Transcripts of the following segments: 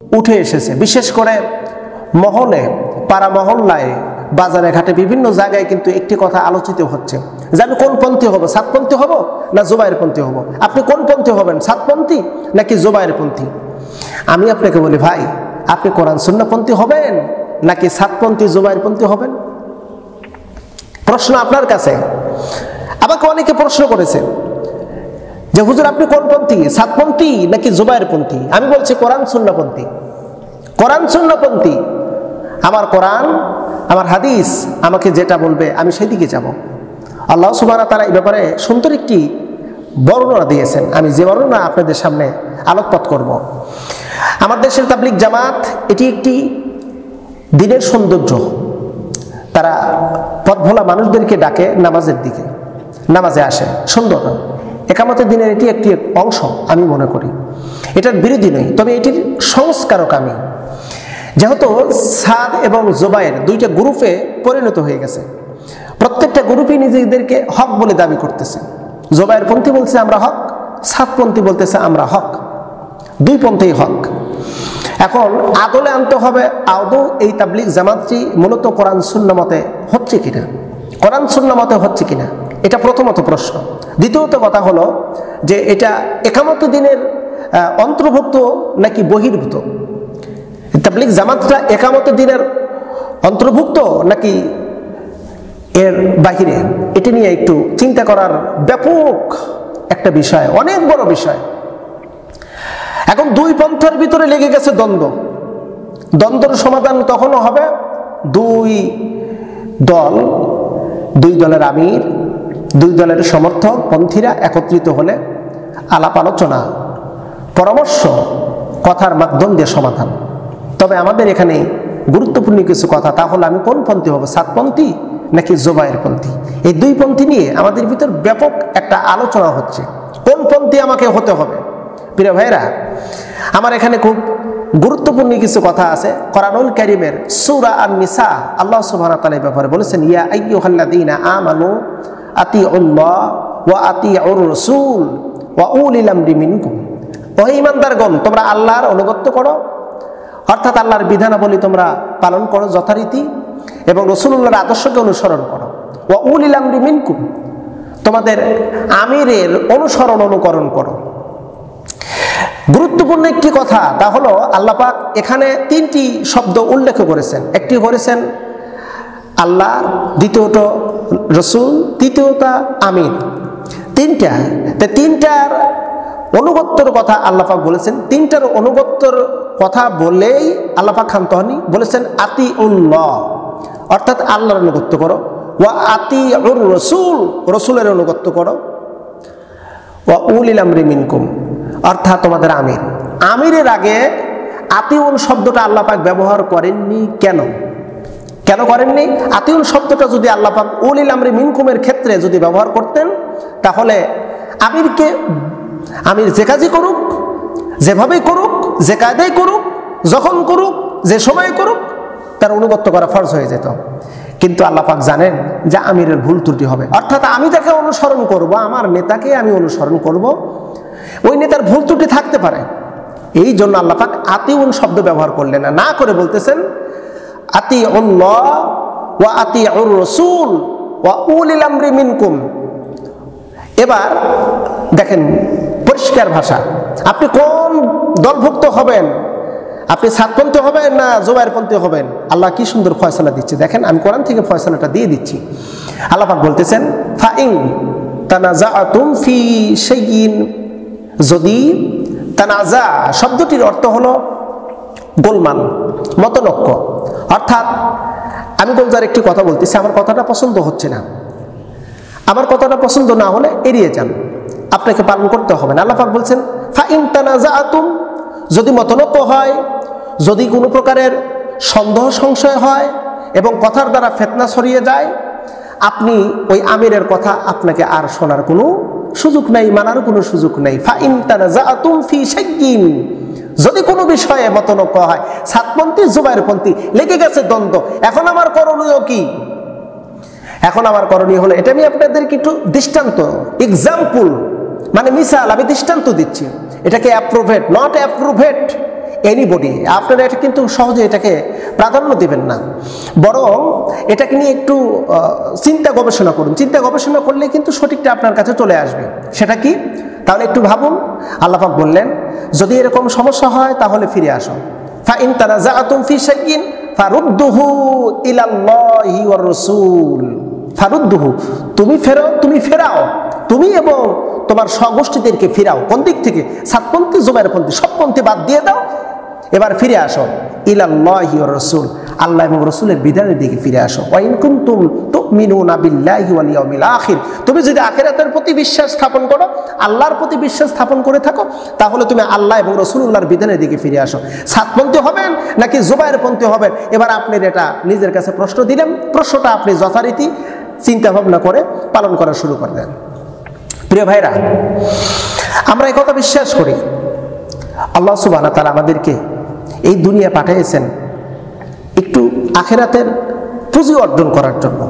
উঠে এসেছে, বিশেষ করে মহলে, পাড়া মহল্লায়, বাজারে ঘাটে বিভিন্ন জায়গায় কিন্তু একটি কথা আলোচিত হচ্ছে যে আমি কোন পন্থী হব, সাতপন্থী হব না জুবায়ের পন্থী হব। আপনি কোন পন্থী হবেন, সাতপন্থী নাকি জুবায়ের পন্থী? আমি আপনাকে বলি ভাই, আপনি কোরআন সুন্নাহপন্থী হবেন নাকি সাতপন্থী জুবায়ের পন্থী হবেন? প্রশ্ন আপনার কাছে। আমাকে অনেকে প্রশ্ন করেছে যে হুজুর আপনি কোন পন্থী, সাতপন্থী নাকি জুবায়ের পন্থী? আমি বলছি কোরআন সুন্নাহপন্থী। কোরআন সুন্নাহপন্থী। আমার কোরআন, আমার হাদিস আমাকে যেটা বলবে আমি সেদিকে যাব। আল্লাহ সুবহানাহু ওয়া তাআলা এই ব্যাপারে সুন্দর একটি বর্ণনা দিয়েছেন। আমি যে বর্ণনা আপনাদের সামনে আলোকপাত করব। আমার দেশের তাবলীগ জামাত এটি একটি দিনের সৌন্দর্য। তারা পথভোলা মানুষদেরকে ডাকে নামাজের দিকে, নামাজে আসে, সুন্দর। একামতের দিনের এটি একটি অংশ আমি মনে করি, এটার বিরোধী নই, তবে এটির সংস্কারক আমি। যেহেতু সাদ এবং জুবায়ের দুইটা গ্রুপে পরিণত হয়ে গেছে, প্রত্যেকটা গ্রুপই নিজেদেরকে হক বলে দাবি করতেছে। জুবায়ের পন্থী বলছে আমরা হক, সাতপন্থী বলতেছে আমরা হক, দুই পন্থী হক। এখন আদলে আনতে হবে আদৌ এই তাবলীগ জামাতটি মূলত কোরআন সুন্নাহ মতে হচ্ছে কিনা, কোরআন সুন্নাহ মতে হচ্ছে কিনা, এটা প্রথমত প্রশ্ন। দ্বিতীয়ত কথা হলো যে এটা একামত দিনের অন্তর্ভুক্ত নাকি বহির্ভূত? তাবলীগ জামাতটা একামত দিনের অন্তর্ভুক্ত নাকি এর বাহিরে? এটি নিয়ে একটু চিন্তা করার ব্যাপক একটা বিষয়, অনেক বড় বিষয়। এখন দুই পন্থার ভিতরে লেগে গেছে দ্বন্দ্ব। দ্বন্দ্বের সমাধান তখনও হবে দুই দল, দুই দলের আমির, দুই দলের সমর্থক পন্থীরা একত্রিত হলে আলাপ আলোচনা, পরামর্শ, কথার মাধ্যম দিয়ে সমাধান। তবে আমাদের এখানে গুরুত্বপূর্ণ কিছু কথা, তাহলে আমি কোন পন্থী হব, সাতপন্থী নাকি জুবায়ের পন্থী? এই দুই পন্থী নিয়ে আমাদের ভিতর ব্যাপক একটা আলোচনা হচ্ছে, কোন পন্থী আমাকে হতে হবে। প্রিয় ভাইরা, আমার এখানে খুব গুরুত্বপূর্ণ কিছু কথা আছে। কোরআনুল কারীমের সূরা আন-নিসা আল্লাহ সুবহানাহু ওয়া তাআলা এই ব্যাপারে বলেছেন, ইয়া আইয়ুহাল্লাযীনা আমানু আতিউল্লাহ ওয়া আতিউর রাসূল ওয়া উলিল আমরি মিনকুম। ও ঈমানদারগণ, তোমরা আল্লাহর অনুগত্য করো, অর্থাৎ আল্লাহর বিধানাবলী তোমরা পালন করো যথারীতি, এবং রাসূলুল্লাহর আদর্শকে অনুসরণ করো। ওয়া উলিল আমরি মিনকুম, তোমাদের আমিরের অনুসরণ অনুকরণ করো। গুরুত্বপূর্ণ একটি কথা, তা হলো আল্লাহ পাক এখানে তিনটি শব্দ উল্লেখ করেছেন। একটি করেছেন আল্লাহ, দ্বিতীয়ত রসুল, তৃতীয়ত আমির। তিনটার অনুগত্যর কথা আল্লাহ পাক বলেছেন। তিনটার অনুগত্যর কথা বলেই আল্লাহ পাক ক্ষান্ত হননি, বলেছেন আতিউল্লাহ, অর্থাৎ আল্লাহর অনুগত্য করো, ওয়া আতিউর রাসূল, রাসূলের অনুগত্য করো, ওয়া উলিল আমরি মিনকুম, অর্থাৎ তোমাদের আমির। আমিরের আগে আতিউন শব্দটা আল্লাহ পাক ব্যবহার করেননি। কেন করেননি? আতিউন শব্দটা যদি আল্লাহ পাক উলিল আমরি মিনকুমের ক্ষেত্রে যদি ব্যবহার করতেন, তাহলে আমির যে কাজই করুক, যেভাবেই করুক, যে কায়দায় করুক, যখন করুক, যে সময় করুক, তার অনুগত্য করা ফরজ হয়ে যেত। কিন্তু আল্লাহ পাক জানেন যে আমিরের ভুল ত্রুটি হবে, অর্থাৎ আমি তাকে অনুসরণ করব, আমার নেতাকে আমি অনুসরণ করব, ওই নেতার ভুল ত্রুটি থাকতে পারে। এই জন্য আল্লাহ পাক আতিউন শব্দ ব্যবহার করলেন না, না করে বলতেছেন আতিউল্লাহ ওয়া আতিউর রাসূল ওয়া উলিল আমরি মিনকুম। এবার দেখেন পরিষ্কার ভাষা, আপনি কোন দলভুক্ত হবেন, আপনি সাতপন্থী হবেন না জুবায়েরপন্থী হবেন? আল্লাহ কি সুন্দর ফয়সালা দিচ্ছে, দেখেন আমি কোরআন থেকে ফয়সালাটা দিয়ে দিচ্ছি। আল্লাহ পাক বলতেছেন ফাইন তানাজাআতুম ফি শাইইন, যদি তানাজা শব্দটির অর্থ হলো গোলমাল, মতনৈক্য, অর্থাৎ আমি গোলজার একটি কথা বলতেছি, আমার কথাটা পছন্দ হচ্ছে না, আমার কথাটা পছন্দ না হলে এড়িয়ে যান, আপনাকে পালন করতে হবে না। আল্লাহ পাক বলছেন ফাইন তানাজাআতুম, যদি মতনৈক্য হয়, যদি কোনো প্রকারের সন্দেহ সংশয় হয় এবং কথার দ্বারা ফিতনা ছড়িয়ে যায়, আপনি ওই আমিরের কথা আপনাকে আর শোনার কোনো সুযোগ নাই, মানার কোনো সুযোগ নাই। ফাইন তানাজাআতুম ফি শাইইন, যদি কোনো বিষয়ে মতনৈক্য হয়, সাতপন্থী জুবায়েরপন্থী লেগে গেছে দ্বন্দ্ব, এখন আমার করণীয় কি? এখন আমার করণীয় হলো, এটা আমি আপনাদেরকে একটু দৃষ্টান্ত, এক্সাম্পল, মানে মিসাল, আমি দৃষ্টান্ত দিচ্ছি। এটাকে অ্যাপ্রুভেট, নট অ্যাপ্রুভেট, এনিবডি, আপনারা এটা কিন্তু সহজে এটাকে প্রাধান্য দিবেন না, বরং এটাকে নিয়ে একটু চিন্তা গবেষণা করুন। চিন্তা গবেষণা করলে কিন্তু সঠিকটা আপনার কাছে চলে আসবে। সেটা কি? তাহলে একটু ভাবুন। আল্লাহ পাক বললেন, যদি এরকম সমস্যা হয় তাহলে ফিরে আসো। ফাইন তানাজাআতুম ফি শাইইন ফারুদ্দুহু ইলাল্লাহি ওয়ার রাসূল। ফারুদ্দুহু, তুমি ফেরাও, তুমি এবং তোমার স্বগোষ্ঠীদেরকে ফিরাও। কোন দিক থেকে? সাতপন্থী, জুবাইরপন্থী, সব পন্থী বাদ দিয়ে দাও, এবার ফিরে আসো ইলাল্লাহি ওয়ার রাসূল, আল্লাহ এবং রাসূলের বিধানের দিকে ফিরে আসো। ওয়া ইন কুনতুম তুমিনুনা বিল্লাহি ওয়াল ইয়াউমিল আখির, তুমি যদি আখিরাতের প্রতি বিশ্বাস স্থাপন করো, আল্লাহর প্রতি বিশ্বাস স্থাপন করে থাকো, তাহলে তুমি আল্লাহ এবং রাসূলুল্লাহর বিধানের দিকে ফিরে আসো। সাতপন্থী হবেন নাকি জুবাইরপন্থী হবেন, এবার আপনি এটা নিজের কাছে প্রশ্ন দিলেন। প্রশ্নটা আপনি যথারীতি চিন্তা ভাবনা করে পালন করা শুরু করে দেন। প্রিয় ভাইরা, আমরা এই কথা বিশ্বাস করি, আল্লাহ সুবহানাহু ওয়া তাআলা আমাদেরকে এই দুনিয়া পাঠিয়েছেন একটু আখিরাতের পুঁজি অর্জন করার জন্য।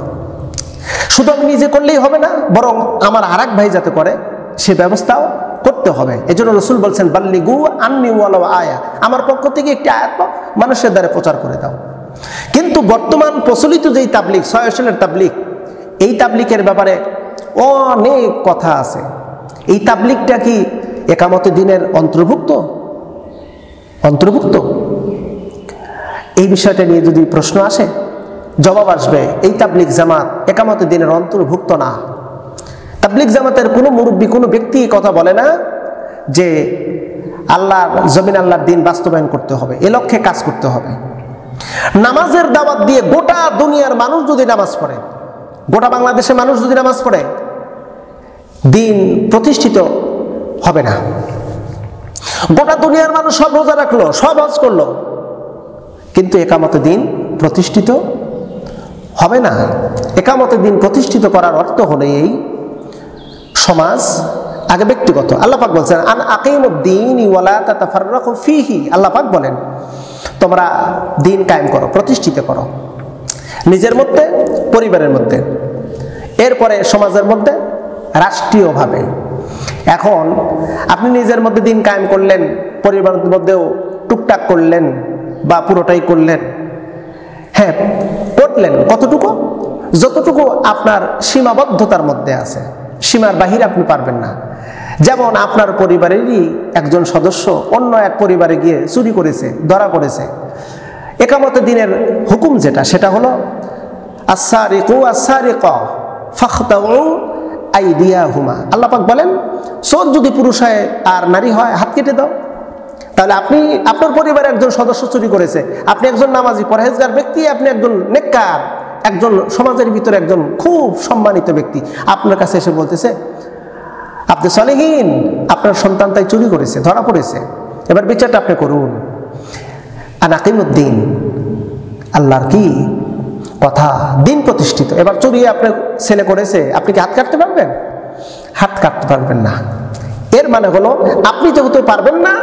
শুধু আমি নিজে করলেই হবে না, বরং আমার আরেক ভাই যাতে করে সে ব্যবস্থাও করতে হবে। এজন্য রাসূল বলছেন, বাল্লিগু আন্নী ওয়ালাউ আয়া, আমার পক্ষ থেকে একটি আয়াত মানুষের দ্বারা প্রচার করে দাও। কিন্তু বর্তমান প্রচলিত যেই তাবলিগ, সয়াশনের তাবলিগ, এই তাবলিগের ব্যাপারে অনেক কথা আছে। এই তাবলিগটা কি একামতে দিনের অন্তর্ভুক্ত? এই বিষয়টা নিয়ে যদি প্রশ্ন আসে, জবাব আসবে, এই তাবলিগ জামাত একামতে দিনের অন্তর্ভুক্ত না। তাবলিগ জামাতের কোনো মুরব্বী, কোনো ব্যক্তি কথা বলে না যে আল্লাহর জমিন, আল্লাহর দিন বাস্তবায়ন করতে হবে, এ লক্ষ্যে কাজ করতে হবে। নামাজের দাওয়াত দিয়ে গোটা দুনিয়ার মানুষ যদি নামাজ পড়ে, গোটা বাংলাদেশের মানুষ যদি নামাজ পড়ে, দিন প্রতিষ্ঠিত হবে না। গোটা দুনিয়ার মানুষ সব রোজা রাখলো, সব হজ করলো, কিন্তু একামতে দিন প্রতিষ্ঠিত হবে না। একামতে দিন প্রতিষ্ঠিত করার অর্থ হলো এই সমাজ আগে ব্যক্তিগত। আল্লাহ পাক বলছেন, আন আকিমুদ্দিন ওয়ালা তাতাফাররাকু ফীহি, আল্লাহ পাক বলেন তোমরা দিন কায়েম করো, প্রতিষ্ঠিত করো, নিজের মধ্যে, পরিবারের মধ্যে, এরপরে সমাজের মধ্যে, রাষ্ট্রীয়ভাবে। এখন আপনি নিজের মধ্যে দিন কায়েম করলেন, পরিবারের মধ্যেও টুকটাক করলেন বা পুরোটাই করলেন, হ্যাঁ করলেন, কতটুকু? যতটুকু আপনার সীমাবদ্ধতার মধ্যে আছে, সীমার বাহিরে আপনি পারবেন না। যেমন আপনার পরিবারেরই একজন সদস্য অন্য এক পরিবারে গিয়ে চুরি করেছে, ধরা পড়েছে, একামতে দিনের হুকুম যেটা, সেটা হলো আস-সারিকু আস-সারিকা ফাখতাউ আইদিয়াহুমা। আল্লাহ পাক বলেন, চোর যদি পুরুষ হয় আর নারী হয়, হাত কেটে দাও। তাহলে আপনি, আপনার পরিবারের একজন সদস্য চুরি করেছে, আপনি একজন নামাজি পরহেজগার ব্যক্তি, আপনি একজন নেককার, একজন সমাজের ভিতরে একজন খুব সম্মানিত ব্যক্তি, আপনার কাছে এসে বলতেছে আপনি সলিহীন, আপনার সন্তান তাই চুরি করেছে, ধরা পড়েছে, এবার বিচারটা আপনি করুন। আনাকিমুদ্দিন, আল্লাহর কি কথা, দিন প্রতিষ্ঠিত। এবার চুরি আপনার ছেলে করেছে, আপনি কি হাত কাটতে পারবেন? হাত কাটতে পারবেন না। এর মানে হলো আপনি যেহেতু পারবেন না,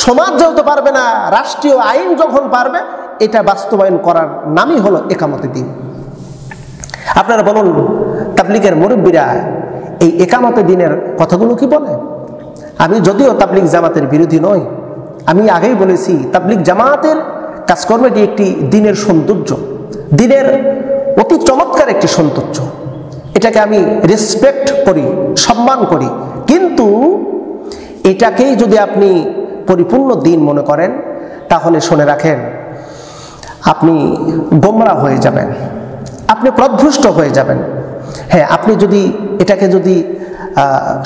সমাজ যেহেতু পারবে না, রাষ্ট্রীয় আইন যখন পারবে, এটা বাস্তবায়ন করার নামই হলো একামতে দিন। আপনারা বলুন, তাবলিগের মুরব্বীরা এই একামতে দিনের কথাগুলো কি বলে? আমি যদিও তাবলিগ জামাতের বিরোধী নই, আমি আগেই বলেছি তাবলিগ জামাতের কাজকর্মটি একটি দিনের সৌন্দর্য, দিনের অতি চমৎকার একটি সৌন্দর্য, এটাকে আমি রেসপেক্ট করি, সম্মান করি। কিন্তু এটাকেই যদি আপনি পরিপূর্ণ দিন মনে করেন, তাহলে শুনে রাখেন, আপনি গোমরা হয়ে যাবেন, আপনি পথভ্রষ্ট হয়ে যাবেন। হ্যাঁ, আপনি যদি এটাকে যদি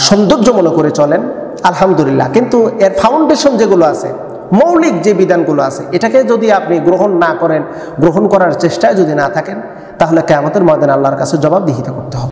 সৌন্দর্য মনে করে চলেন, আলহামদুলিল্লাহ, কিন্তু এর ফাউন্ডেশন যেগুলো আছে, মৌলিক যে বিধানগুলো আছে, এটাকে যদি আপনি গ্রহণ না করেন, গ্রহণ করার চেষ্টায় যদি না থাকেন, তাহলে কিয়ামতের ময়দানে আল্লাহর কাছে জবাবদিহিতা করতে হবে।